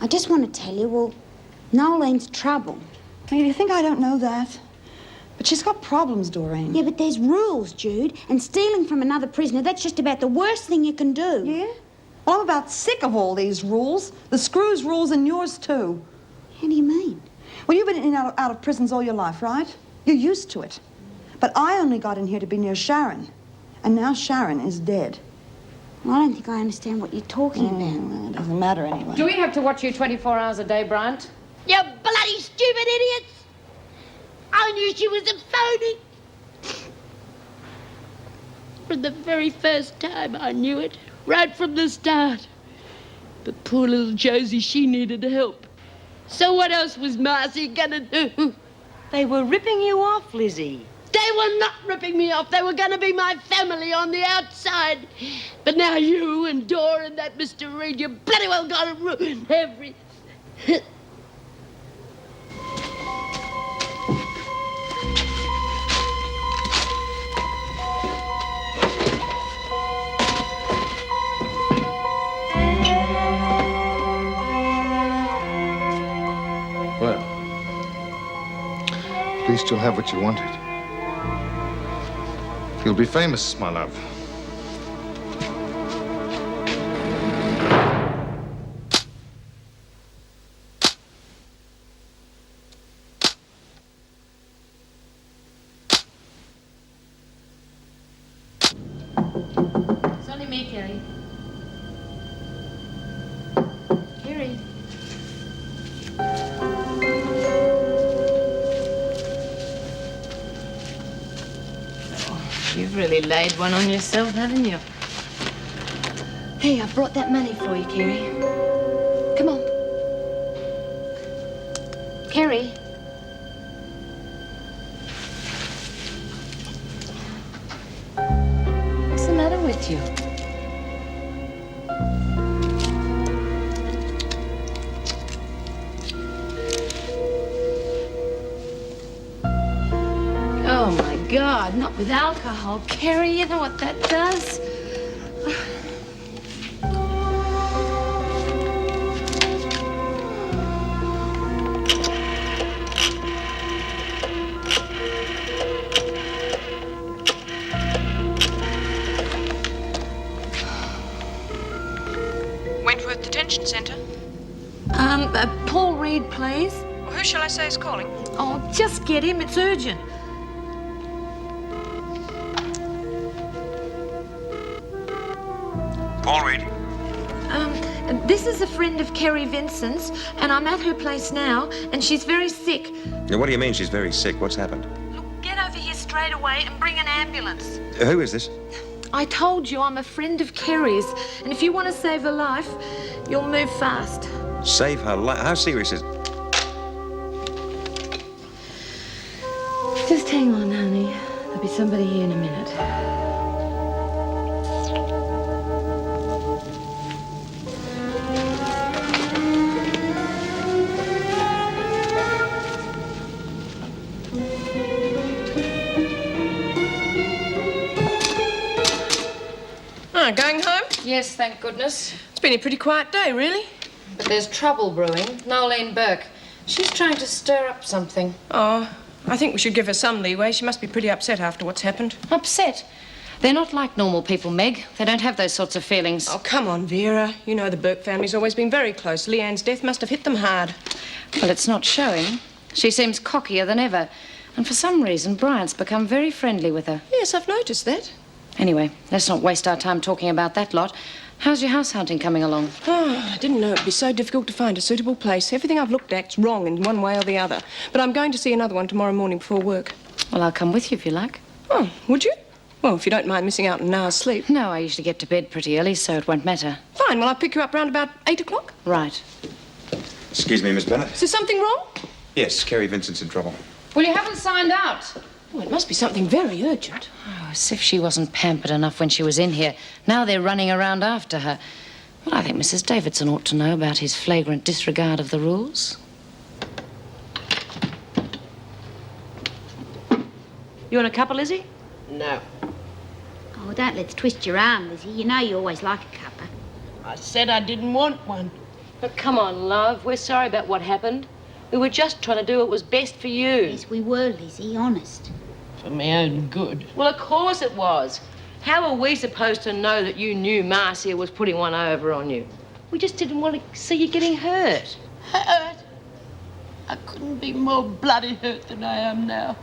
I just want to tell you, well, Nolene's trouble. Now, you think I don't know that? But she's got problems, Doreen. Yeah, but there's rules, Jude. And stealing from another prisoner, that's just about the worst thing you can do. Yeah? Well, I'm about sick of all these rules. The Screws rules and yours, too. How do you mean? Well, you've been in and out of prisons all your life, right? You're used to it. But I only got in here to be near Sharon. And now Sharon is dead. Well, I don't think I understand what you're talking about. Well, it doesn't matter anyway. Do we have to watch you 24 hours a day, Bryant? You bloody stupid idiots! I knew she was a phony. From the very first time I knew it, right from the start. But poor little Josie, she needed help. So what else was Marcy gonna do? They were ripping you off, Lizzie. They were not ripping me off. They were gonna be my family on the outside. But now you and Dora and that Mr. Reed, you bloody well gotta ruin everything. Well, at least you'll have what you wanted. You'll be famous, my love. It's only me, Kerry. Kerry. You've really laid one on yourself, haven't you? Hey, I brought that money for you, Kerry. Come on. Kerry. What's the matter with you? Oh, my God, not with alcohol. Kerry, you know what that does? Wentworth Detention Centre. Paul Reed, please. Well, who shall I say is calling? Oh, just get him. It's urgent. Paul Reed. This is a friend of Kerry Vincent's, and I'm at her place now, and she's very sick. Now, what do you mean she's very sick? What's happened? Look, get over here straight away and bring an ambulance. Who is this? I told you I'm a friend of Kerry's, and if you want to save her life, you'll move fast. Save her life? How serious is it? Just hang on, honey. There'll be somebody here in a minute. Oh, going home? Yes, thank goodness. It's been a pretty quiet day, really. But there's trouble brewing. Nolene Burke. She's trying to stir up something. Oh, I think we should give her some leeway. She must be pretty upset after what's happened. Upset? They're not like normal people, Meg. They don't have those sorts of feelings. Oh, come on, Vera. You know the Burke family's always been very close. Leanne's death must have hit them hard. Well, it's not showing. She seems cockier than ever. And for some reason, Bryant's become very friendly with her. Yes, I've noticed that. Anyway, let's not waste our time talking about that lot. How's your house hunting coming along? Oh, I didn't know it'd be so difficult to find a suitable place. Everything I've looked at's wrong in one way or the other. But I'm going to see another one tomorrow morning before work. Well, I'll come with you if you like. Oh, would you? Well, if you don't mind missing out on an hour's sleep. No, I usually get to bed pretty early, so it won't matter. Fine, well, I'll pick you up round about 8 o'clock. Right. Excuse me, Miss Bennett. Is there something wrong? Yes, Kerry Vincent's in trouble. Well, you haven't signed out. Oh, it must be something very urgent. Oh, as if she wasn't pampered enough when she was in here. Now they're running around after her. Well, I think Mrs. Davidson ought to know about his flagrant disregard of the rules. You want a cuppa, Lizzie? No. Oh, don't let's twist your arm, Lizzie. You know you always like a cuppa. I said I didn't want one. But come on, love. We're sorry about what happened. We were just trying to do what was best for you. Yes, we were, Lizzie, honest. For my own good. Well, of course it was. How were we supposed to know that you knew Marcia was putting one over on you? We just didn't want to see you getting hurt. Hurt? I couldn't be more bloody hurt than I am now.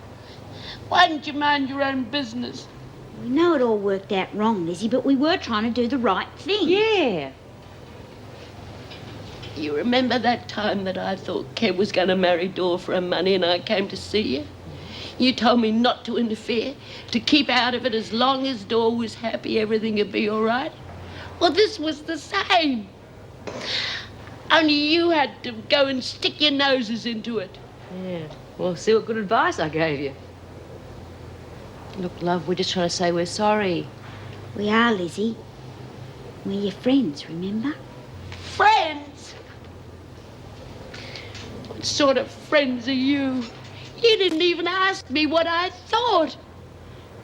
Why didn't you mind your own business? We know it all worked out wrong, Lizzie, but we were trying to do the right thing. Yeah. You remember that time that I thought Kev was going to marry Dor for her money and I came to see you? You told me not to interfere, to keep out of it as long as Dor was happy, everything would be all right. Well, this was the same. Only you had to go and stick your noses into it. Yeah. Well, see what good advice I gave you. Look, love, we're just trying to say we're sorry. We are, Lizzie. We're your friends, remember? Friends? What sort of friends are you? You didn't even ask me what I thought.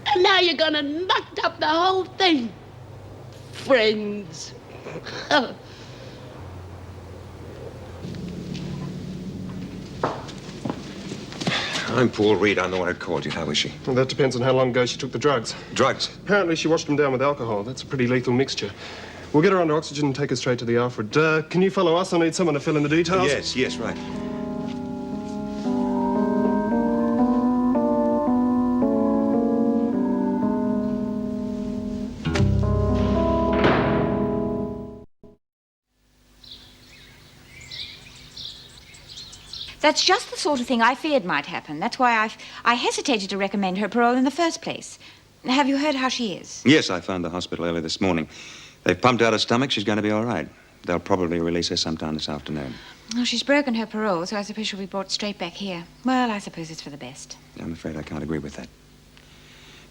And now you're gonna muck up the whole thing. Friends. I'm Paul Reed. I'm the one who called you. How is she? Well, that depends on how long ago she took the drugs. Drugs? Apparently she washed them down with alcohol. That's a pretty lethal mixture. We'll get her under oxygen and take her straight to the Alfred. Can you follow us? I need someone to fill in the details. Yes, right. That's just the sort of thing I feared might happen. That's why I hesitated to recommend her parole in the first place. Have you heard how she is? Yes, I found the hospital early this morning. They've pumped out her stomach. She's going to be all right. They'll probably release her sometime this afternoon. Well, she's broken her parole, so I suppose she'll be brought straight back here. Well, I suppose it's for the best. I'm afraid I can't agree with that.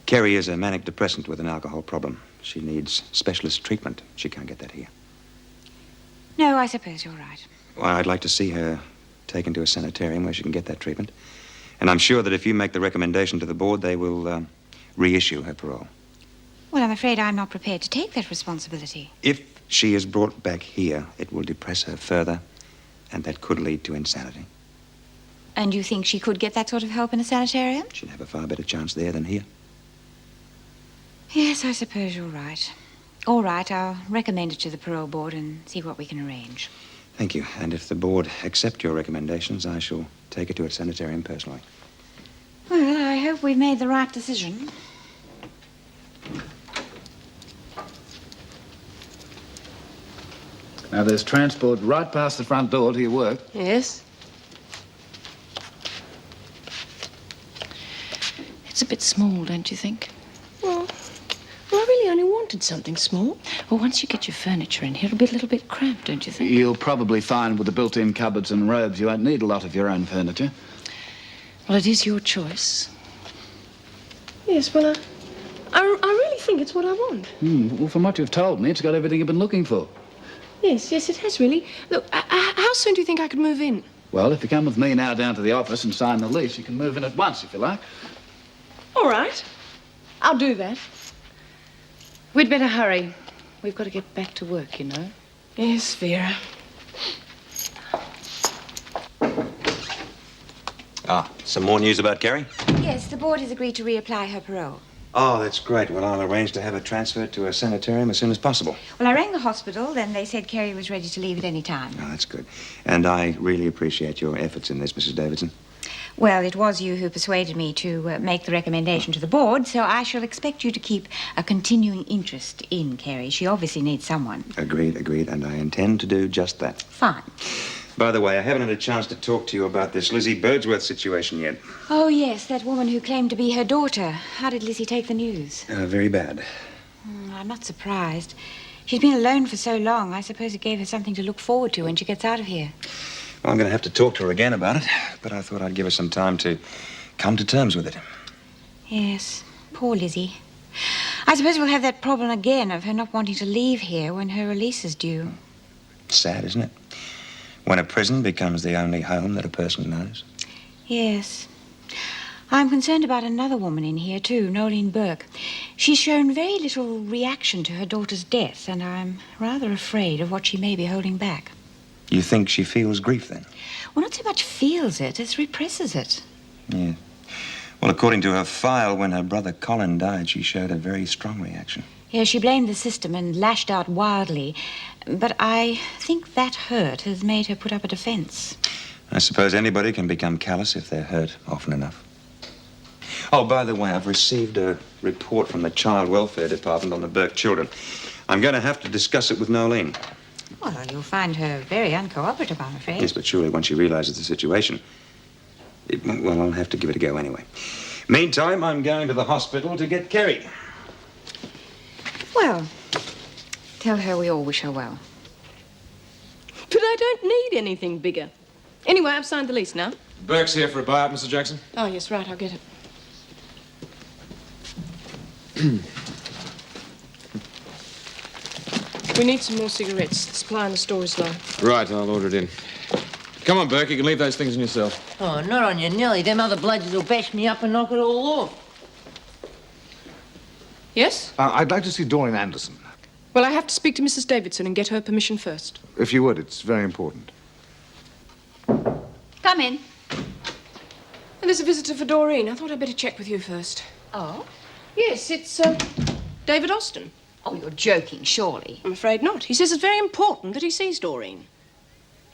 Kerry is a manic depressant with an alcohol problem. She needs specialist treatment. She can't get that here. No, I suppose you're right. Well, I'd like to see her taken to a sanitarium where she can get that treatment. And I'm sure that if you make the recommendation to the board, they will reissue her parole. Well, I'm afraid I'm not prepared to take that responsibility. If she is brought back here, it will depress her further, and that could lead to insanity. And you think she could get that sort of help in a sanitarium? She'd have a far better chance there than here. Yes, I suppose you're right. All right, I'll recommend it to the parole board and see what we can arrange. Thank you. And if the board accept your recommendations, I shall take her to a sanitarium personally. Well, I hope we've made the right decision. Now, there's transport right past the front door to your work. Yes? It's a bit small, don't you think? Well, I really only wanted something small. Well, once you get your furniture in here, it'll be a little bit cramped, don't you think? You'll probably find with the built-in cupboards and robes, you won't need a lot of your own furniture. Well, it is your choice. Yes, well, I really think it's what I want. Well, from what you've told me, it's got everything you've been looking for. Yes, it has really. Look, how soon do you think I could move in? Well, if you come with me now down to the office and sign the lease, you can move in at once, if you like. All right. I'll do that. We'd better hurry. We've got to get back to work, you know. Yes, Vera. Some more news about Kerry? Yes, the board has agreed to reapply her parole. Oh, that's great. Well, I'll arrange to have her transferred to a sanitarium as soon as possible. Well, I rang the hospital, then they said Kerry was ready to leave at any time. Oh, that's good. And I really appreciate your efforts in this, Mrs. Davidson. Well, it was you who persuaded me to make the recommendation to the board, so I shall expect you to keep a continuing interest in Kerry. She obviously needs someone. Agreed, and I intend to do just that. Fine. By the way, I haven't had a chance to talk to you about this Lizzie Birdsworth situation yet. Oh, yes, that woman who claimed to be her daughter. How did Lizzie take the news? Very bad. I'm not surprised. She's been alone for so long. I suppose it gave her something to look forward to when she gets out of here. Well, I'm going to have to talk to her again about it, but I thought I'd give her some time to come to terms with it. Yes, poor Lizzie. I suppose we'll have that problem again of her not wanting to leave here when her release is due. Sad, isn't it? When a prison becomes the only home that a person knows. Yes. I'm concerned about another woman in here, too, Nolene Burke. She's shown very little reaction to her daughter's death, and I'm rather afraid of what she may be holding back. You think she feels grief, then? Well, not so much feels it as represses it. Yeah. Well, according to her file, when her brother Colin died, she showed a very strong reaction. Yeah, she blamed the system and lashed out wildly. But I think that hurt has made her put up a defense. I suppose anybody can become callous if they're hurt often enough. Oh, by the way, I've received a report from the Child Welfare Department on the Burke children. I'm going to have to discuss it with Nolene. Well, you'll find her very uncooperative, I'm afraid. Yes, but surely once she realizes the situation... well, I'll have to give it a go anyway. Meantime, I'm going to the hospital to get Kerry. Well, tell her we all wish her well. But I don't need anything bigger. Anyway, I've signed the lease now. Burke's here for a buyout, Mr. Jackson. Oh, yes, right, I'll get it. We need some more cigarettes. The supply in the store is low. Right, I'll order it in. Come on, Burke, you can leave those things in yourself. Oh, not on your Nelly. Them other bludgers will bash me up and knock it all off. Yes? I'd like to see Doreen Anderson. Well, I have to speak to Mrs. Davidson and get her permission first. If you would, it's very important. Come in. And there's a visitor for Doreen. I thought I'd better check with you first. Oh? Yes, it's, David Austin. Oh, you're joking, surely. I'm afraid not. He says it's very important that he sees Doreen.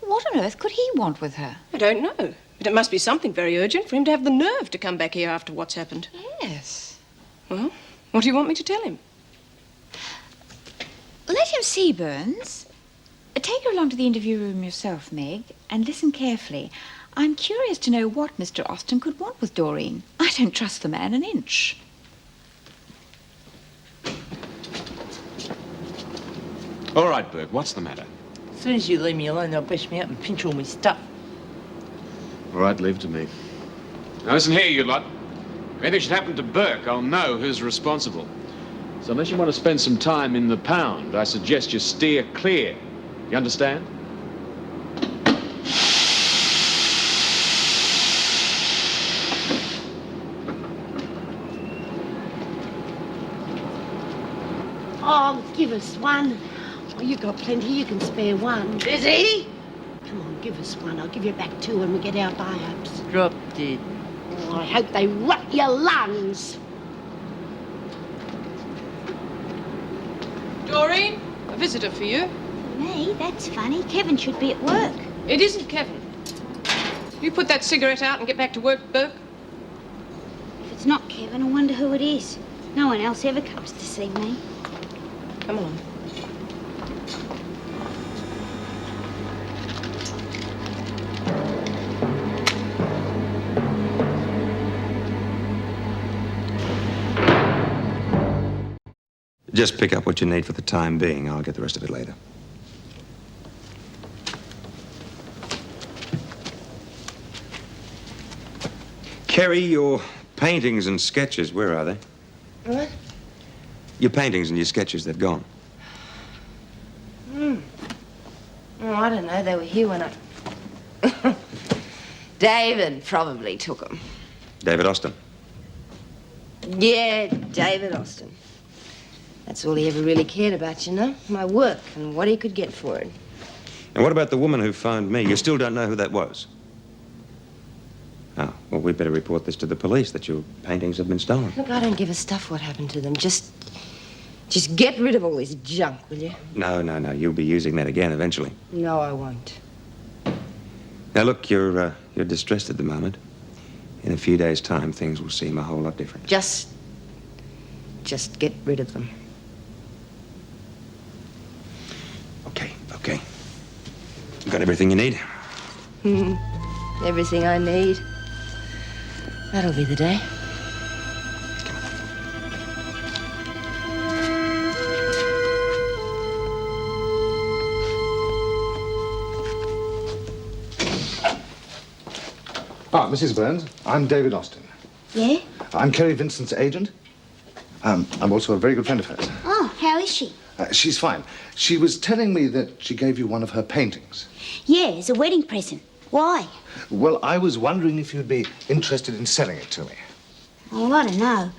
What on earth could he want with her? I don't know. But it must be something very urgent for him to have the nerve to come back here after what's happened. Yes. Well, what do you want me to tell him? Let him see Burns. Take her along to the interview room yourself, Meg, and listen carefully. I'm curious to know what Mr. Austin could want with Doreen. I don't trust the man an inch. All right, Burke, what's the matter? As soon as you leave me alone, they'll bash me up and pinch all my stuff. All right, leave it to me. Now, listen here, you lot. If anything should happen to Burke, I'll know who's responsible. So unless you want to spend some time in the pound, I suggest you steer clear. You understand? Oh, give us one. Oh, you got plenty. You can spare one. Busy? Come on, give us one. I'll give you back two when we get our buy-ups. Drop dead. Oh, I hope they rot your lungs. Doreen, a visitor for you. Me? That's funny. Kevin should be at work. It isn't Kevin. You put that cigarette out and get back to work, Burke. If it's not Kevin, I wonder who it is. No one else ever comes to see me. Come along. Just pick up what you need for the time being. I'll get the rest of it later. Kerry, your paintings and sketches, where are they? What? Your paintings and your sketches, they've gone. Oh, I don't know. They were here when I... David probably took them. David Austin. Yeah, David Austin. That's all he ever really cared about, you know? My work and what he could get for it. And what about the woman who phoned me? You still don't know who that was? Oh, well, we'd better report this to the police, that your paintings have been stolen. Look, I don't give a stuff what happened to them. Just get rid of all this junk, will you? No. You'll be using that again eventually. No, I won't. Now, look, you're distressed at the moment. In a few days' time, things will seem a whole lot different. Just get rid of them. Okay. You got everything you need? Everything I need. That'll be the day. Mrs. Burns, I'm David Austin. Yeah? I'm Kerry Vincent's agent. I'm also a very good friend of hers. Oh, how is she? She's fine. She was telling me that she gave you one of her paintings. Yeah, as a wedding present. Why? Well, I was wondering if you'd be interested in selling it to me. Oh, I don't know.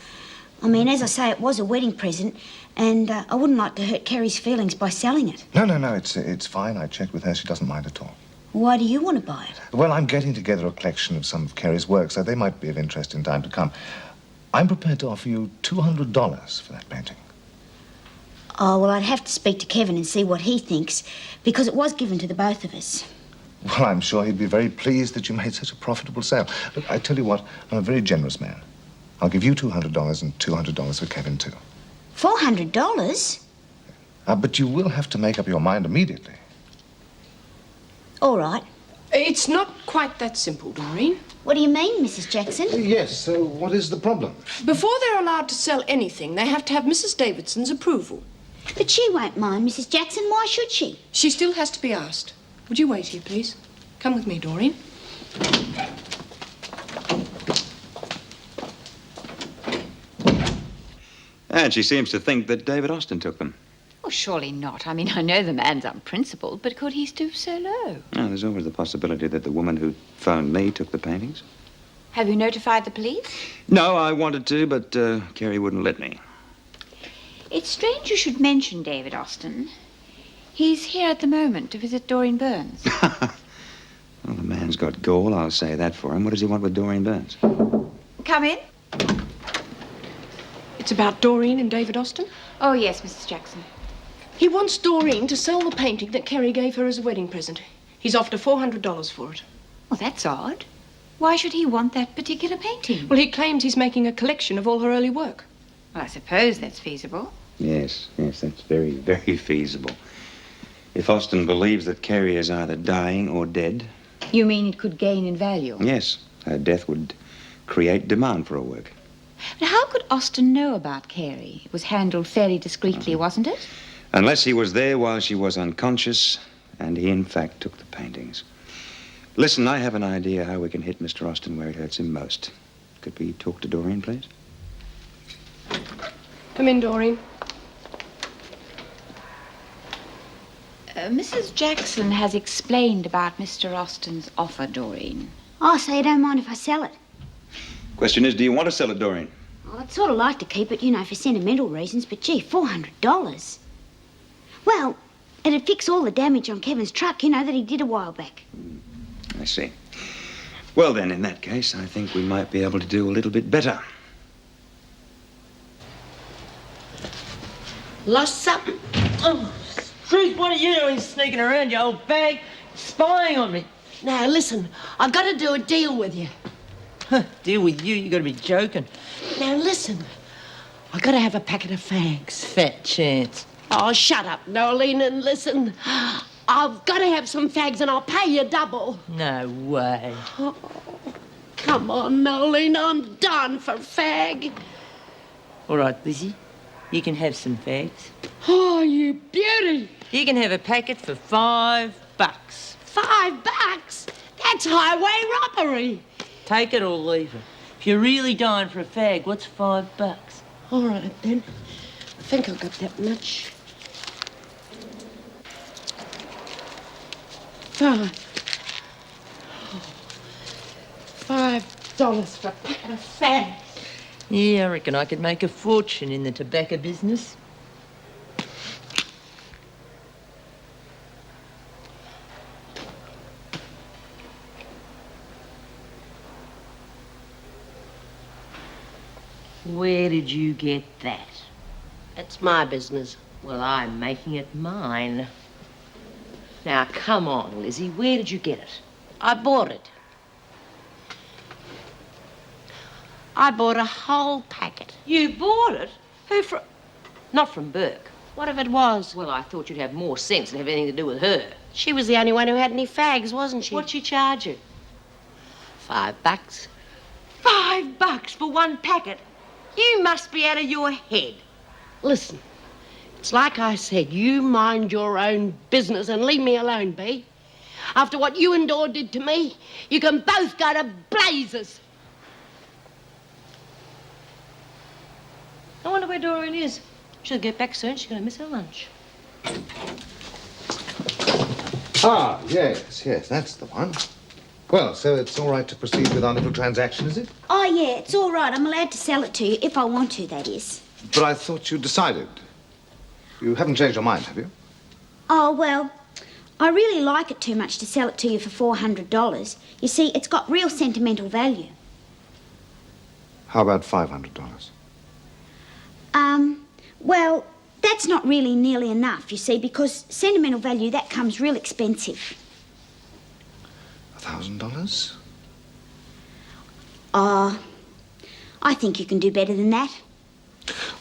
I mean, as I say, it was a wedding present, And I wouldn't like to hurt Kerry's feelings by selling it. No, it's fine. I checked with her. She doesn't mind at all. Why do you want to buy it? Well, I'm getting together a collection of some of Kerry's works, so they might be of interest in time to come. I'm prepared to offer you $200 for that painting. Oh, well, I'd have to speak to Kevin and see what he thinks, because it was given to the both of us. Well, I'm sure he'd be very pleased that you made such a profitable sale. Look, I tell you what, I'm a very generous man. I'll give you $200 and $200 for Kevin, too. $400? But you will have to make up your mind immediately. All right. It's not quite that simple, Doreen. What do you mean, Mrs. Jackson? Yes, so what is the problem? Before they're allowed to sell anything, they have to have Mrs. Davidson's approval. But she won't mind, Mrs. Jackson. Why should she? She still has to be asked. Would you wait here, please? Come with me, Doreen. And she seems to think that David Austin took them. Oh, surely not. I mean, I know the man's unprincipled, but could he stoop so low? Oh, there's always the possibility that the woman who phoned me took the paintings. Have you notified the police? No, I wanted to, but Kerry wouldn't let me. It's strange you should mention David Austin. He's here at the moment to visit Doreen Burns. Well, the man's got gall, I'll say that for him. What does he want with Doreen Burns? Come in. It's about Doreen and David Austin? Oh, yes, Mrs. Jackson. He wants Doreen to sell the painting that Kerry gave her as a wedding present. He's offered her $400 for it. Well, that's odd. Why should he want that particular painting? Well, he claims he's making a collection of all her early work. Well, I suppose that's feasible. Yes, that's very, very feasible. If Austin believes that Kerry is either dying or dead... You mean it could gain in value? Yes, her death would create demand for her work. But how could Austin know about Kerry? It was handled fairly discreetly, wasn't it? Unless he was there while she was unconscious, and he, in fact, took the paintings. Listen, I have an idea how we can hit Mr. Austin where it hurts him most. Could we talk to Doreen, please? Come in, Doreen. Mrs. Jackson has explained about Mr. Austin's offer, Doreen. Oh, so you don't mind if I sell it? Question is, do you want to sell it, Doreen? Well, I'd sort of like to keep it, you know, for sentimental reasons, but gee, $400. Well, it'd fix all the damage on Kevin's truck, you know, that he did a while back. I see. Well, then, in that case, I think we might be able to do a little bit better. Lost something? Oh, Truth, what are you doing sneaking around, you old bag? Spying on me. Now, listen, I've got to do a deal with you. Deal with you? You got to be joking. Now, listen, I've got to have a packet of fags. Fat chance. Oh, shut up, Nolene, and listen. I've got to have some fags and I'll pay you double. No way. Oh, come on, Nolene, I'm done for fag. All right, Lizzie, you can have some fags. Oh, you beauty. You can have a packet for $5. $5? That's highway robbery. Take it or leave it. If you're really dying for a fag, what's $5? All right, then. I think I've got that much. $5 for a packet of fags. Yeah, I reckon I could make a fortune in the tobacco business. Where did you get that? It's my business. Well, I'm making it mine. Now, come on, Lizzie. Where did you get it? I bought it. I bought a whole packet. You bought it? Who from? Not from Burke. What if it was? Well, I thought you'd have more sense and have anything to do with her. She was the only one who had any fags, wasn't she? What'd she charge you? $5. $5 for one packet? You must be out of your head. Listen, it's like I said, you mind your own business and leave me alone, Bea. After what you and Dor did to me, you can both go to blazes. I wonder where Doreen is. She'll get back soon. She's going to miss her lunch. Ah, yes, that's the one. Well, so it's all right to proceed with our little transaction, is it? Oh, yeah, it's all right. I'm allowed to sell it to you if I want to, that is. But I thought you decided. You haven't changed your mind, have you? Oh, well, I really like it too much to sell it to you for $400. You see, it's got real sentimental value. How about $500? Well, that's not really nearly enough, you see, because sentimental value, that comes real expensive. $1,000? I think you can do better than that.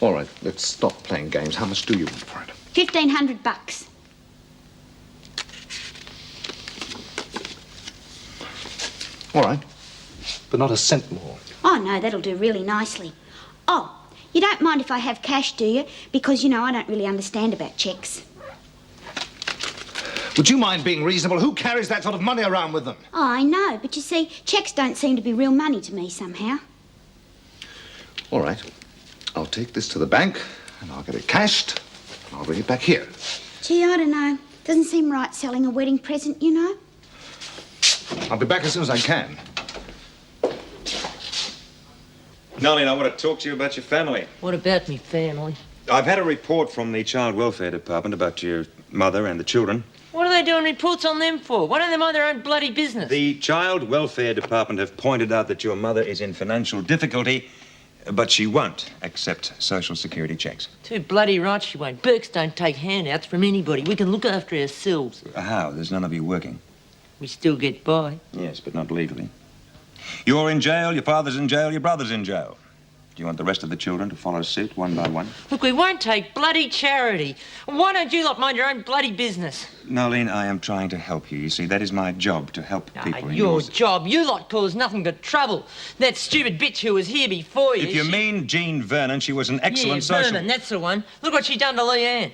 All right, let's stop playing games. How much do you want for it? $1,500. All right, but not a cent more. Oh, no, that'll do really nicely. Oh, you don't mind if I have cash, do you? Because, you know, I don't really understand about cheques. Would you mind being reasonable? Who carries that sort of money around with them? Oh, I know, but you see, cheques don't seem to be real money to me somehow. All right, I'll take this to the bank, and I'll get it cashed, and I'll bring it back here. Gee, I don't know. Doesn't seem right selling a wedding present, you know. I'll be back as soon as I can. Nolene, I want to talk to you about your family. What about me family? I've had a report from the Child Welfare Department about your mother and the children. What are they doing reports on them for? Why don't they mind their own bloody business? The Child Welfare Department have pointed out that your mother is in financial difficulty, but she won't accept Social Security checks. Too bloody right she won't. Burks don't take handouts from anybody. We can look after ourselves. How? There's none of you working. We still get by. Yes, but not legally. You're in jail, your father's in jail, your brother's in jail. Do you want the rest of the children to follow suit one by one? Look, we won't take bloody charity. Why don't you lot mind your own bloody business? Nolene, I am trying to help you. You see, that is my job, to help people in Your yours. job. You lot cause nothing but trouble. That stupid bitch who was here before you... If you mean Jean Vernon, she was an excellent social... Vernon, that's the one. Look what she done to Leanne.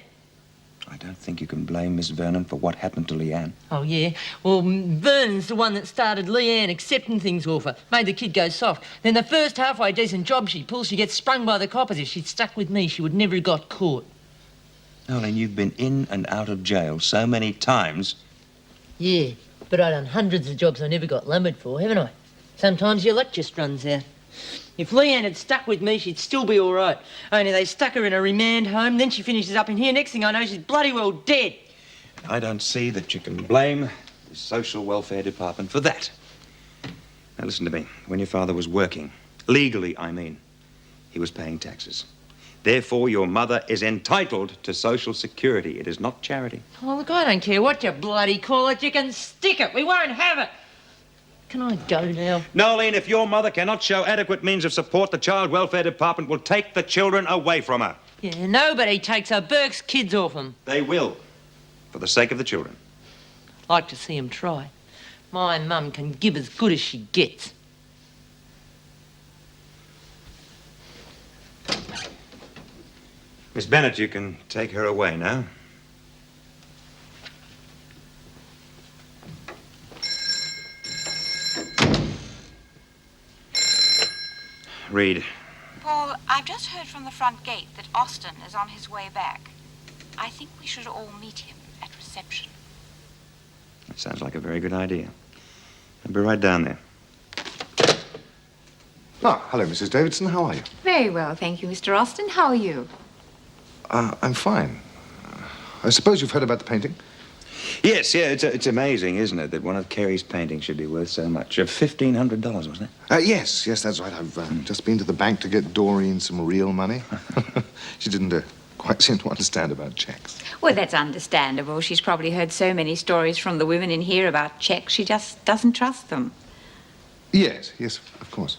I don't think you can blame Miss Vernon for what happened to Leanne. Oh, yeah? Well, Vernon's the one that started Leanne accepting things off her. Made the kid go soft. Then the first halfway decent job she pulls, she gets sprung by the coppers. If she'd stuck with me, she would never have got caught. Nolene, you've been in and out of jail so many times. Yeah, but I done hundreds of jobs I never got lumbered for, haven't I? Sometimes your luck just runs out. If Leanne had stuck with me, she'd still be all right. Only they stuck her in a remand home, then she finishes up in here. Next thing I know, she's bloody well dead. I don't see that you can blame the Social Welfare Department for that. Now, listen to me. When your father was working, legally, I mean, he was paying taxes. Therefore, your mother is entitled to Social Security. It is not charity. Oh, look, I don't care what you bloody call it. You can stick it. We won't have it. Can I go now? Nolene, if your mother cannot show adequate means of support, the Child Welfare Department will take the children away from her. Yeah, nobody takes her Burke's kids off them. They will, for the sake of the children. I'd like to see them try. My mum can give as good as she gets. Miss Bennett, you can take her away now. Read. Paul, I've just heard from the front gate that Austin is on his way back. I think we should all meet him at reception. That sounds like a very good idea. I'll be right down there. Ah, hello, Mrs. Davidson. How are you? Very well, thank you, Mr. Austin. How are you? I'm fine. I suppose you've heard about the painting? Yes, yeah, it's amazing, isn't it, that one of Carey's paintings should be worth so much. $1,500, wasn't it? Yes, that's right. I've just been to the bank to get Doreen some real money. She didn't quite seem to understand about checks. Well, that's understandable. She's probably heard so many stories from the women in here about checks, she just doesn't trust them. Yes, of course.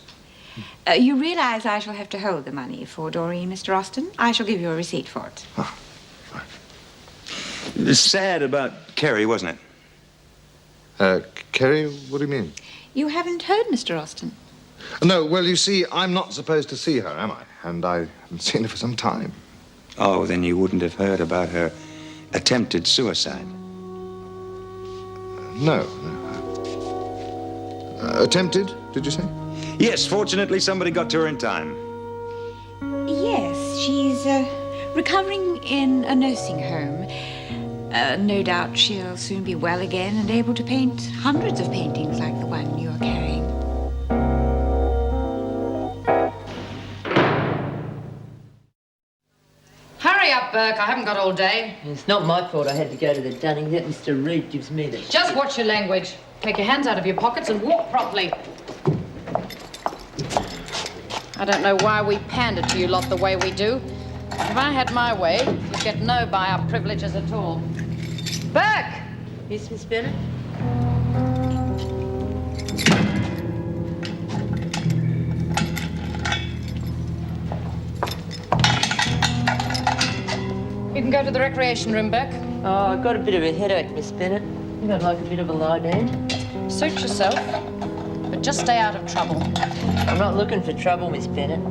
You realize I shall have to hold the money for Doreen, Mr. Austin? I shall give you a receipt for it. It was sad about Carey, wasn't it? Carey? What do you mean? You haven't heard, Mr. Austin? No, well, you see, I'm not supposed to see her, am I? And I haven't seen her for some time. Oh, then you wouldn't have heard about her attempted suicide. No. Attempted, did you say? Yes, fortunately, somebody got to her in time. Yes, she's recovering in a nursing home. No doubt she'll soon be well again and able to paint hundreds of paintings like the one you're carrying. Hurry up, up, Burke. I haven't got all day. It's not my fault I had to go to the Dunnings. That Mr. Reed gives me the... Just watch your language. Take your hands out of your pockets and walk properly. I don't know why we pander to you lot the way we do. If I had my way, you'd get no buy-up privileges at all. Burke! Yes, Miss Bennett? You can go to the recreation room, Burke. Oh, I've got a bit of a headache, Miss Bennett. I think I'd like a bit of a lie down. Suit yourself, but just stay out of trouble. I'm not looking for trouble, Miss Bennett.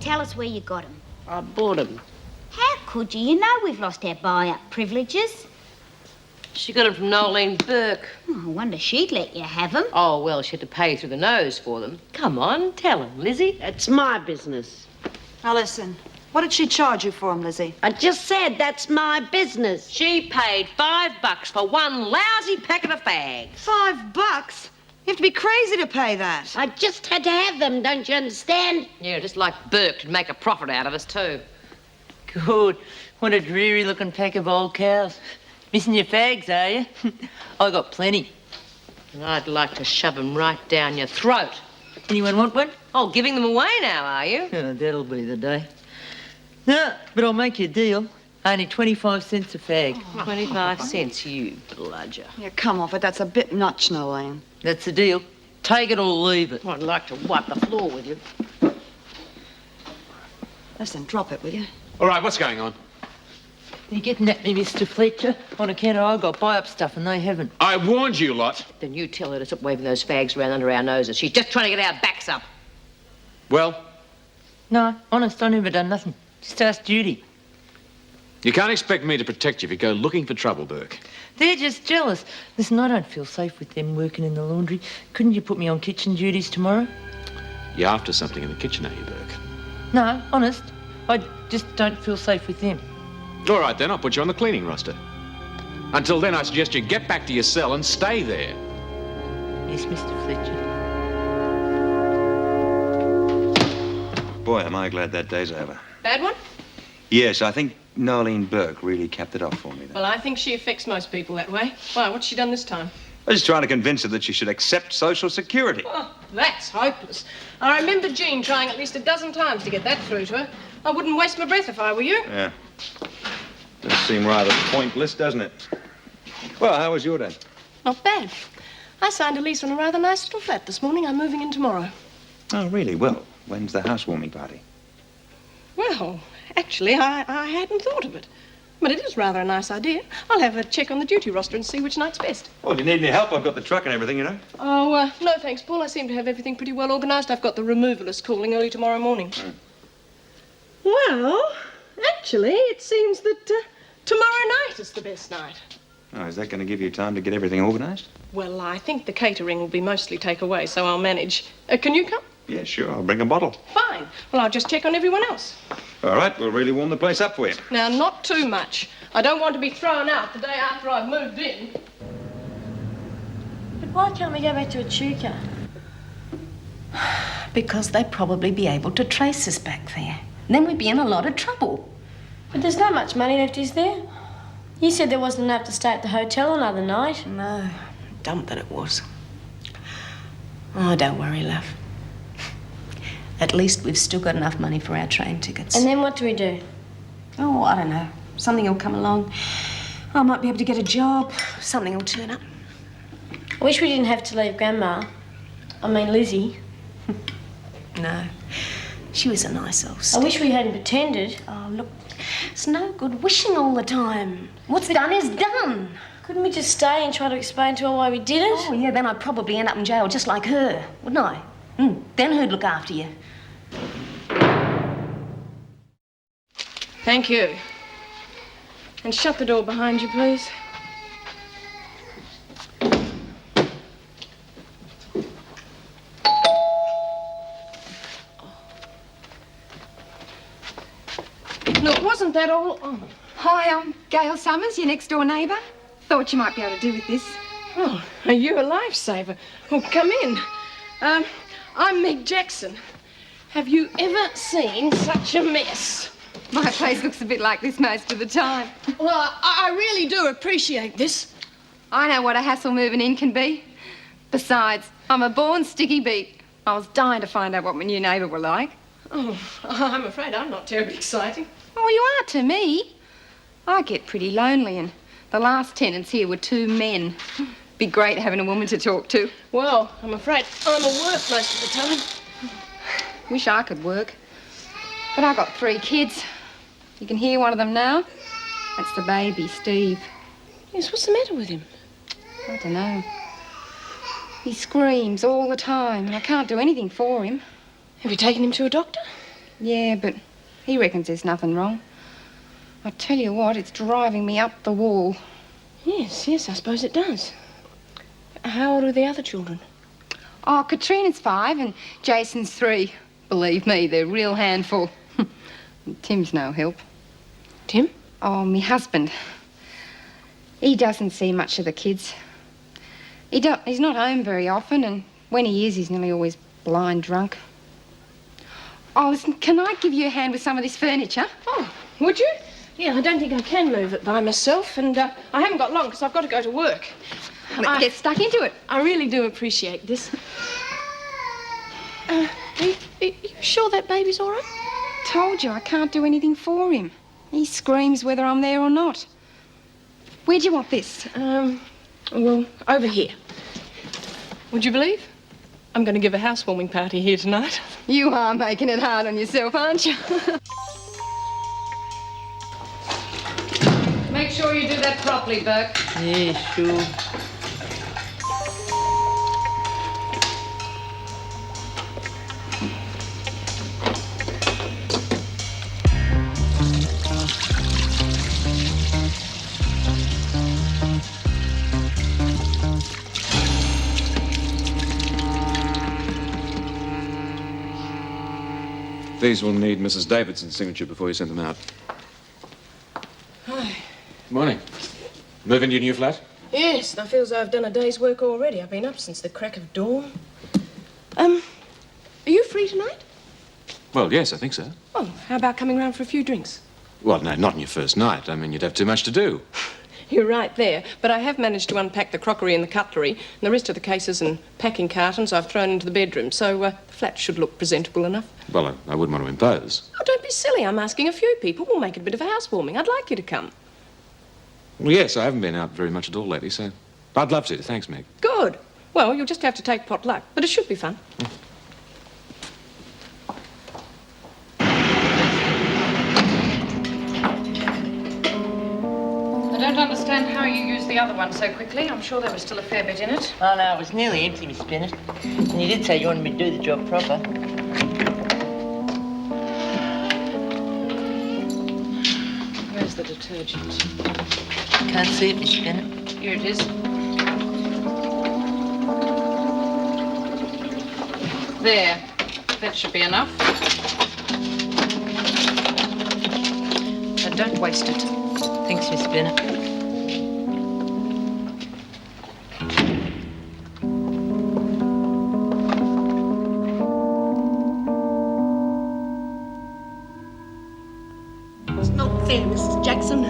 Tell us where you got them. I bought them. How could you? You know we've lost our buy-up privileges. She got them from Nolene Burke. Oh, I wonder she'd let you have them. Oh, well, she had to pay through the nose for them. Come on, tell him, Lizzie. It's my business. Now listen, what did she charge you for them, Lizzie? I just said that's my business. She paid $5 for one lousy packet of fags. $5? You have to be crazy to pay that. I just had to have them, don't you understand? Yeah, just like Burke to make a profit out of us, too. Good. What a dreary-looking pack of old cows. Missing your fags, are you? I got plenty. And I'd like to shove them right down your throat. Anyone want one? Oh, giving them away now, are you? Oh, that'll be the day. No, but I'll make you a deal. Only 25 cents a fag. 25 cents, you bludger. Yeah, come off it. That's a bit much, Nolene. That's the deal. Take it or leave it. I'd like to wipe the floor with you. Listen, drop it, will you? All right, what's going on? You're getting at me, Mr. Fletcher. On account of I've got buy-up stuff and they haven't. I warned you lot. Then you tell her to stop waving those fags around under our noses. She's just trying to get our backs up. Well? No, honest, I never done nothing. Just ask Judy. You can't expect me to protect you if you go looking for trouble, Burke. They're just jealous. Listen, I don't feel safe with them working in the laundry. Couldn't you put me on kitchen duties tomorrow? You're after something in the kitchen, are you, Burke? No, honest. I just don't feel safe with them. All right, then, I'll put you on the cleaning roster. Until then, I suggest you get back to your cell and stay there. Yes, Mr. Fletcher. Boy, am I glad that day's over. Bad one? Yes, I think Nolene Burke really capped it off for me. Well, I think she affects most people that way. Why, what's she done this time? I was just trying to convince her that she should accept Social Security. Oh, that's hopeless. I remember Jean trying at least a dozen times to get that through to her. I wouldn't waste my breath if I were you. Yeah. Does seem rather pointless, doesn't it? Well, how was your day? Not bad. I signed a lease on a rather nice little flat this morning. I'm moving in tomorrow. Oh, really? Well, when's the housewarming party? Well, actually, I hadn't thought of it. But it is rather a nice idea. I'll have a check on the duty roster and see which night's best. Well, if you need any help, I've got the truck and everything, you know. Oh, no thanks, Paul. I seem to have everything pretty well organised. I've got the removalist calling early tomorrow morning. Well, actually, it seems that tomorrow night is the best night. Oh, is that going to give you time to get everything organised? Well, I think the catering will be mostly takeaway, so I'll manage. Can you come? Yeah, sure. I'll bring a bottle. Fine. Well, I'll just check on everyone else. All right, we'll really warm the place up for you. Now, not too much. I don't want to be thrown out the day after I've moved in. But why can't we go back to Echuca? Because they'd probably be able to trace us back there. Then we'd be in a lot of trouble. But there's not much money left, is there? You said there wasn't enough to stay at the hotel another night. No, dump that it was. Oh, don't worry, love. At least we've still got enough money for our train tickets. And then what do we do? Oh, I don't know. Something will come along. I might be able to get a job. Something will turn up. Wish we didn't have to leave Grandma. I mean, Lizzie. No. She was a nice old I stick. wish we hadn't pretended. Oh, look, it's no good wishing all the time. What's done is done. Couldn't we just stay and try to explain to her why we did it? Oh, yeah, then I'd probably end up in jail just like her, wouldn't I? Then who'd look after you? Thank you. And shut the door behind you, please. Look, wasn't that all? Oh. Hi, I'm Gail Summers, your next door neighbour. Thought you might be able to do with this. Oh, are you a lifesaver? Oh, come in. I'm Meg Jackson. Have you ever seen such a mess? My place looks a bit like this most of the time. Well, I really do appreciate this. I know what a hassle moving in can be. Besides, I'm a born sticky beak. I was dying to find out what my new neighbour were like. Oh, I'm afraid I'm not terribly exciting. Oh, you are to me. I get pretty lonely, and the last tenants here were 2 men. Be great having a woman to talk to. Well, I'm afraid I'm at work most of the time. Wish I could work. But I got 3 kids. You can hear one of them now. That's the baby, Steve. Yes, what's the matter with him? I don't know. He screams all the time, and I can't do anything for him. Have you taken him to a doctor? Yeah, but he reckons there's nothing wrong. I tell you what, it's driving me up the wall. Yes, I suppose it does. How old are the other children? Oh, Katrina's 5 and Jason's 3. Believe me, they're a real handful. Tim's no help. Tim? Oh, me husband. He doesn't see much of the kids. He's not home very often, and when he is, he's nearly always blind drunk. Oh, listen, can I give you a hand with some of this furniture? Oh, would you? Yeah, I don't think I can move it by myself, and I haven't got long because I've got to go to work. Let's get stuck into it. I really do appreciate this. Are you sure that baby's all right? Told you, I can't do anything for him. He screams whether I'm there or not. Where do you want this? Well, over here. Would you believe? I'm going to give a housewarming party here tonight. You are making it hard on yourself, aren't you? Make sure you do that properly, Burke. Yeah, sure. These will need Mrs. Davidson's signature before you send them out. Hi. Morning. Move into your new flat? Yes, and I feel as though I've done a day's work already. I've been up since the crack of dawn. Are you free tonight? Well, yes, I think so. Oh, how about coming round for a few drinks? Well, no, not on your first night. I mean, you'd have too much to do. You're right there. But I have managed to unpack the crockery and the cutlery, and the rest of the cases and packing cartons I've thrown into the bedroom, so the flat should look presentable enough. Well, I wouldn't want to impose. Oh, don't be silly. I'm asking a few people. We'll make it a bit of a housewarming. I'd like you to come. Well, yes, I haven't been out very much at all lately, so I'd love to. Thanks, Meg. Good. Well, you'll just have to take pot luck, but it should be fun. I don't understand how you used the other one so quickly. I'm sure there was still a fair bit in it. Oh, no, it was nearly empty, Miss Bennett. And you did say you wanted me to do the job proper. Where's the detergent? Can't see it, Miss Bennett. Here it is. There. That should be enough. But don't waste it. Thanks, Miss Bennett. It's not fair, Mrs. Jackson.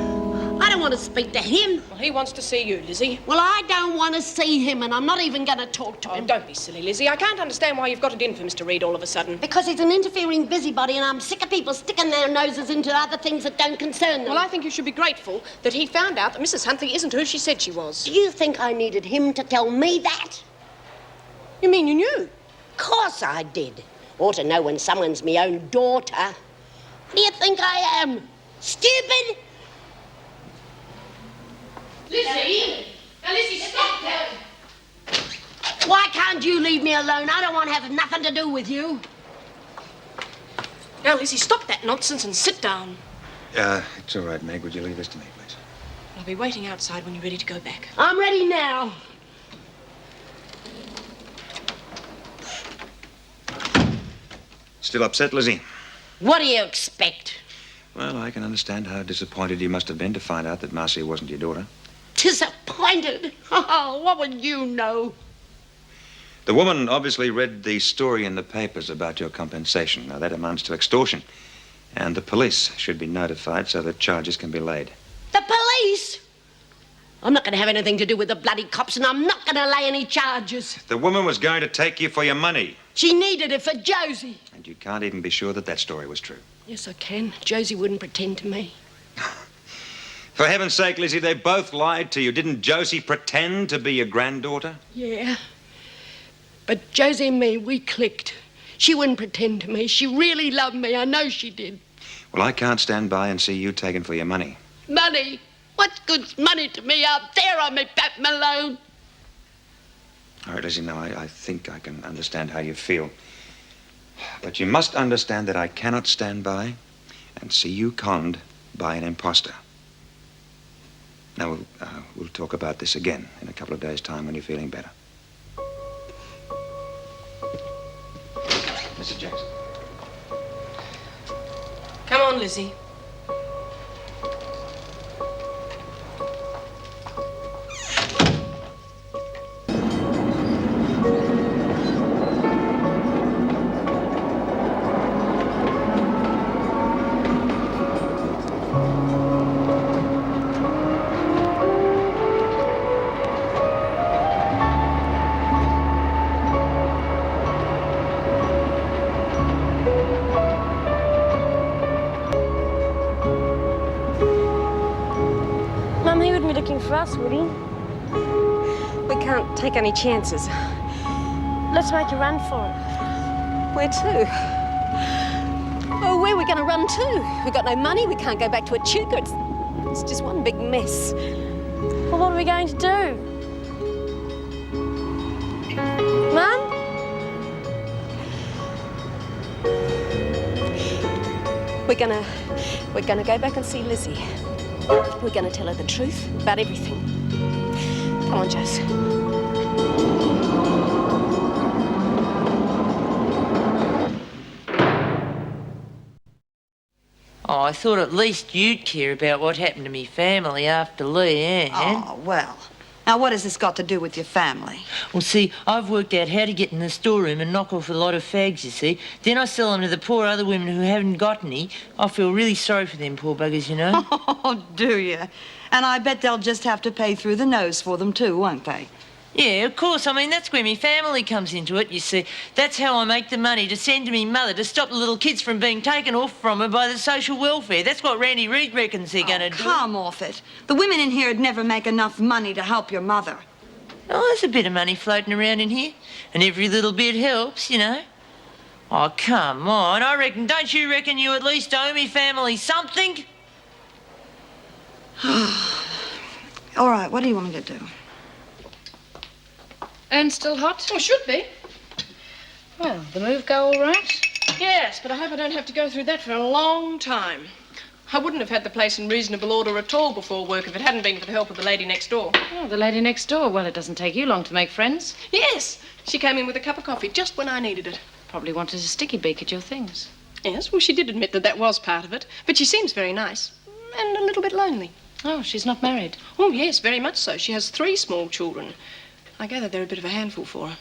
I don't want to speak to him. Well, he wants to see you, Lizzie. Well, I don't want to see him, and I'm not even going to talk to him. Don't be silly, Lizzie. I can't understand why you've got it in for Mr. Reed all of a sudden. Because he's an interfering busybody, and I'm sick of people sticking their noses into other things that don't concern them. Well, I think you should be grateful that he found out that Mrs. Huntley isn't who she said she was. Do you think I needed him to tell me that? You mean you knew? Of course I did. Ought to know when someone's me own daughter. What do you think I am? Stupid? Lizzie! Now, Lizzie, stop that! Why can't you leave me alone? I don't want to have nothing to do with you. Now, Lizzie, stop that nonsense and sit down. It's all right, Meg. Would you leave this to me, please? I'll be waiting outside when you're ready to go back. I'm ready now. Still upset, Lizzie? What do you expect? Well, I can understand how disappointed you must have been to find out that Marcia wasn't your daughter. Disappointed? Oh, what would you know? The woman obviously read the story in the papers about your compensation. Now, that amounts to extortion. And the police should be notified so that charges can be laid. The police? I'm not going to have anything to do with the bloody cops, and I'm not going to lay any charges. The woman was going to take you for your money. She needed it for Josie. And you can't even be sure that that story was true. Yes, I can. Josie wouldn't pretend to me. For heaven's sake, Lizzie, they both lied to you. Didn't Josie pretend to be your granddaughter? Yeah. But Josie and me, we clicked. She wouldn't pretend to me. She really loved me. I know she did. Well, I can't stand by and see you taken for your money. Money? What good's money to me out there on me, Pat Malone? All right, Lizzie, now I think I can understand how you feel. But you must understand that I cannot stand by and see you conned by an imposter. Now, we'll talk about this again in a couple of days' time when you're feeling better. Mr. Jackson. Come on, Lizzie. Mum, he wouldn't be looking for us, would he? We can't take any chances. Let's make a run for it. Where to? Oh, where are we going to run to? We've got no money. We can't go back to Echuca. It's just one big mess. Well, what are we going to do? Mum? We're gonna go back and see Lizzie. We're gonna tell her the truth about everything. Come on, Jess. Oh, I thought at least you'd care about what happened to me family after Lee, eh? Oh, well. Now, what has this got to do with your family? Well, see, I've worked out how to get in the storeroom and knock off a lot of fags, you see. Then I sell them to the poor other women who haven't got any. I feel really sorry for them poor buggers, you know. Oh, do you? And I bet they'll just have to pay through the nose for them too, won't they? Yeah, of course. I mean, that's where me family comes into it, you see. That's how I make the money to send to me mother to stop the little kids from being taken off from her by the social welfare. That's what Randy Reed reckons they're going to do. Come off it. The women in here would never make enough money to help your mother. Oh, there's a bit of money floating around in here, and every little bit helps, you know. Oh, come on. Don't you reckon you at least owe me family something? All right, what do you want me to do? And still hot? Oh, should be. Well, the move go all right? Yes, but I hope I don't have to go through that for a long time. I wouldn't have had the place in reasonable order at all before work if it hadn't been for the help of the lady next door. Oh, the lady next door. Well, it doesn't take you long to make friends. Yes, she came in with a cup of coffee just when I needed it. Probably wanted a sticky beak at your things. Yes, well, she did admit that that was part of it, but she seems very nice and a little bit lonely. Oh, she's not married? Oh, yes, very much so. She has 3 small children. I gather they're a bit of a handful for her.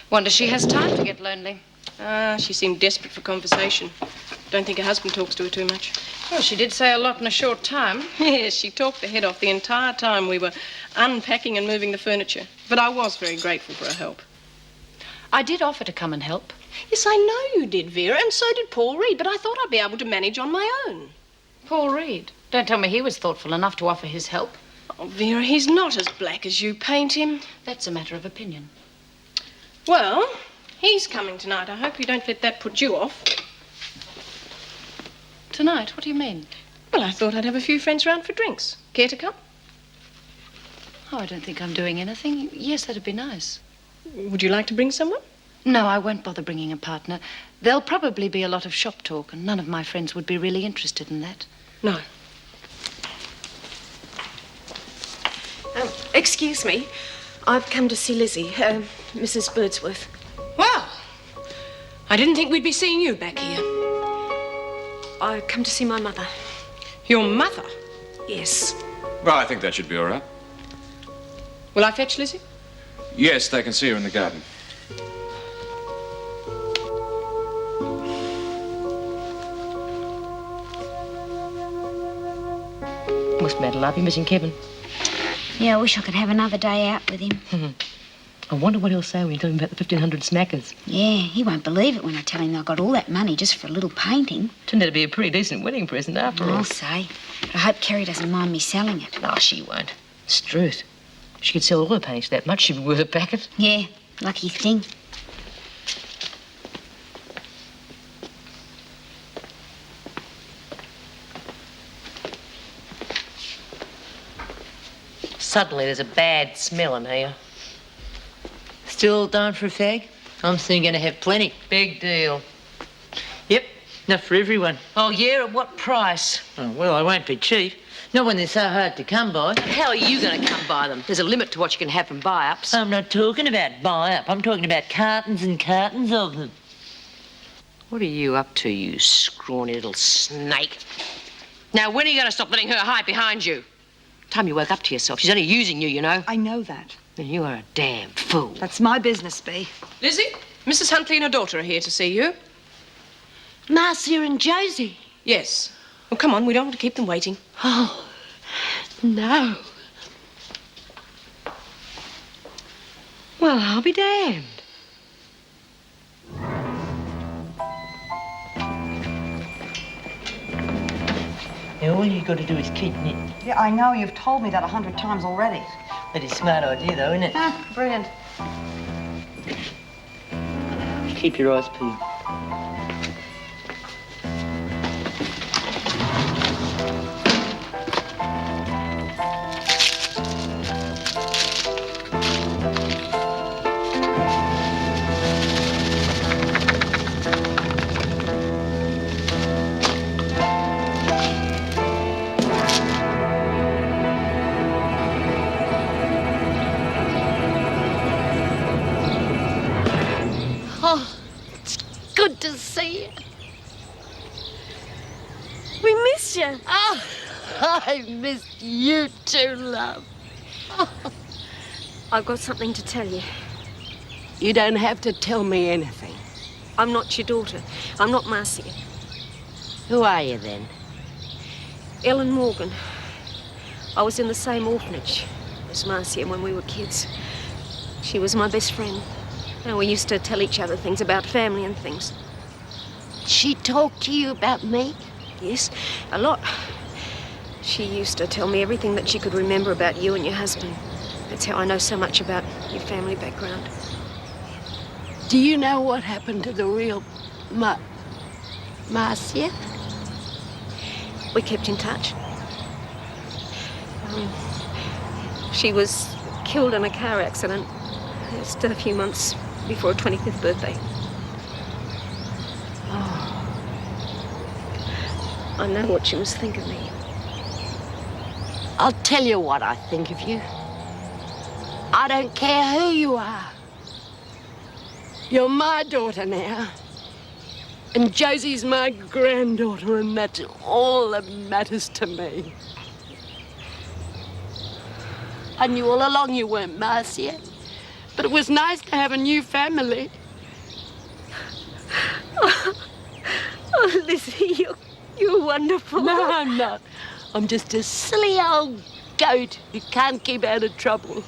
Wonder she has time to get lonely. She seemed desperate for conversation. Don't think her husband talks to her too much. Well, she did say a lot in a short time. Yes, she talked the head off the entire time we were unpacking and moving the furniture. But I was very grateful for her help. I did offer to come and help. Yes, I know you did, Vera, and so did Paul Reed, but I thought I'd be able to manage on my own. Paul Reed? Don't tell me he was thoughtful enough to offer his help. Oh, Vera, he's not as black as you paint him. That's a matter of opinion. Well, he's coming tonight. I hope you don't let that put you off. Tonight? What do you mean? Well, I thought I'd have a few friends round for drinks. Care to come? Oh, I don't think I'm doing anything. Yes, that'd be nice. Would you like to bring someone? No, I won't bother bringing a partner. There'll probably be a lot of shop talk, and none of my friends would be really interested in that. No. Excuse me. I've come to see Lizzie, Mrs. Birdsworth. Well, I didn't think we'd be seeing you back here. I've come to see my mother. Your mother? Yes. Well, I think that should be all right. Will I fetch Lizzie? Yes, they can see her in the garden. Must meddle up. You're missing Kevin. Yeah, I wish I could have another day out with him. I wonder what he'll say when you tell him about the 1,500 smackers. Yeah, he won't believe it when I tell him I got all that money just for a little painting. Turned out to be a pretty decent wedding present after all. I'll say. But I hope Kerry doesn't mind me selling it. No, she won't. It's truth. She could sell all her paintings that much, she'd be worth a packet. Yeah, lucky thing. Suddenly there's a bad smell in here. Still down for a fag? I'm soon going to have plenty. Big deal. Yep, enough for everyone. Oh, yeah? At what price? Oh, well, I won't be cheap. Not when they're so hard to come by. How are you going to come by them? There's a limit to what you can have from buy-ups. I'm not talking about buy-up. I'm talking about cartons and cartons of them. What are you up to, you scrawny little snake? Now, when are you going to stop letting her hide behind you? Time you woke up to yourself. She's only using you, you know. I know that. Then you are a damn fool. That's my business, Bea. Lizzie, Mrs. Huntley and her daughter are here to see you. Marcia and Josie. Yes. Well, come on, we don't want to keep them waiting. Oh, no. Well, I'll be damned. Now, all you got to do is keep knitting. Yeah, I know. You've told me that 100 times already. That is a smart idea, though, isn't it? Ah, brilliant. Keep your eyes peeled. Oh, it's good to see you. We miss you. Oh, I missed you too, love. I've got something to tell you. You don't have to tell me anything. I'm not your daughter. I'm not Marcia. Who are you then? Ellen Morgan. I was in the same orphanage as Marcia when we were kids. She was my best friend. And we used to tell each other things about family and things. She talked to you about me? Yes, a lot. She used to tell me everything that she could remember about you and your husband. That's how I know so much about your family background. Do you know what happened to the real Marcia? We kept in touch. She was killed in a car accident just a few months before her 25th birthday. Oh. I know what she must think of me. I'll tell you what I think of you. I don't care who you are. You're my daughter now. And Josie's my granddaughter, and that's all that matters to me. I knew all along you weren't Marcia, but it was nice to have a new family. Oh, Lizzie, you're wonderful. No, I'm not. I'm just a silly old goat who can't keep out of trouble.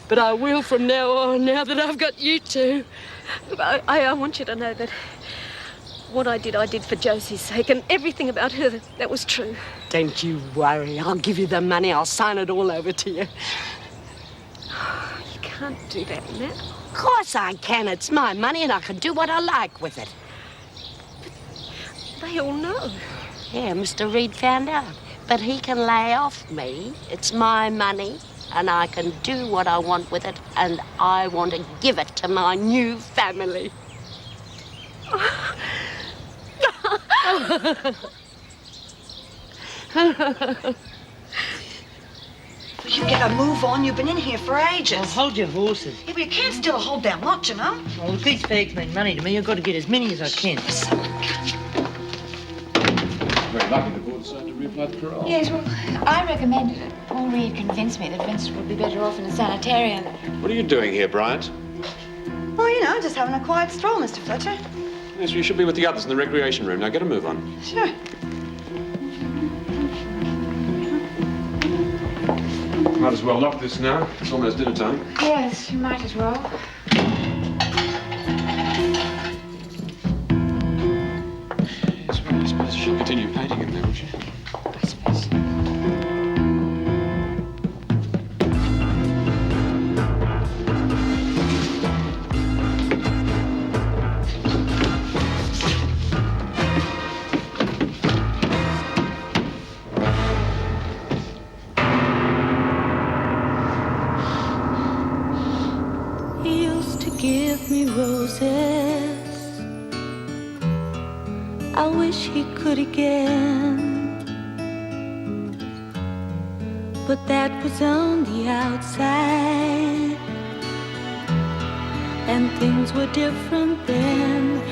But I will from now on, now that I've got you two. I want you to know that what I did for Josie's sake, and everything about her, that was true. Don't you worry. I'll give you the money. I'll sign it all over to you. You can't do that now. Of course I can. It's my money and I can do what I like with it. They all know. Yeah, Mr. Reed found out. But he can lay off me. It's my money and I can do what I want with it, and I want to give it to my new family. You better move on. You've been in here for ages. Oh, hold your horses. Yeah, but you can't steal a whole damn lot, you know. Well, if these fags mean money to me, I've got to get as many as I can. Very lucky the board decided to reapply the parole. Yes, well, I recommended it. Paul Reed convinced me that Vincent would be better off in a sanitarium. What are you doing here, Bryant? Well, you know, just having a quiet stroll, Mr. Fletcher. Yes, you should be with the others in the recreation room. Now get a move on. Sure. Might as well lock this now. It's almost dinner time. Yes, you might as well. Yes, well, I suppose you should continue painting in there, wouldn't you? I suppose. He used to give me roses. I wish he could again. But that was on the outside, and things were different then.